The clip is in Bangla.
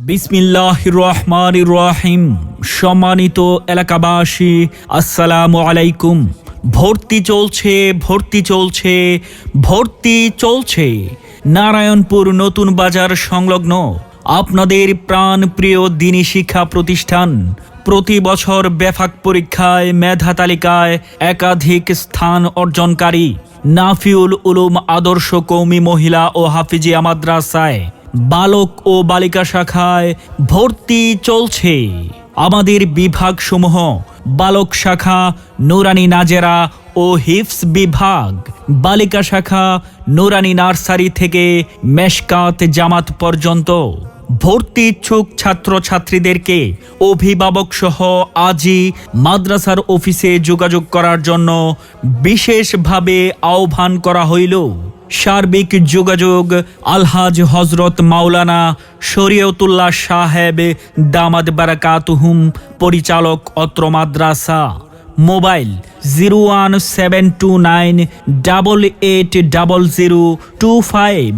বিসমিল্লাহির রহমানির রহিম। সম্মানিত এলাকাবাসী, আসসালামু আলাইকুম। ভর্তি চলছে, ভর্তি চলছে, ভর্তি চলছে। নারায়ণপুর নতুন বাজার সংলগ্ন আপনাদের প্রাণপ্রিয় দ্বীনি শিক্ষা প্রতিষ্ঠান প্রতি বছর ব্যাপক পরীক্ষায় মেধা তালিকায় একাধিক স্থান অর্জনকারী নাফিউল উলুম আদর্শ কওমি মহিলা ও হাফিজিয়া মাদ্রাসায় বালক ও বালিকা শাখায় ভর্তি চলছে। আমাদের বিভাগসমূহ: বালক শাখা নুরানি নাজেরা ও হিফজ বিভাগ, বালিকা শাখা নুরানি নার্সারি থেকে মেশকাত জামাত পর্যন্ত। ভর্তি ইচ্ছুক ছাত্রছাত্রীদেরকে অভিভাবক সহ আজই মাদ্রাসার অফিসে যোগাযোগ করার জন্য বিশেষভাবে আহ্বান করা হইল। সার্বিক যোগাযোগ আলহাজ হজরত মাওলানা শরীয়তুল্লাহ সাহেব দামাদ বারাকাতুহুম, পরিচালক অত্র মাদ্রাসা। মোবাইল 01729880025।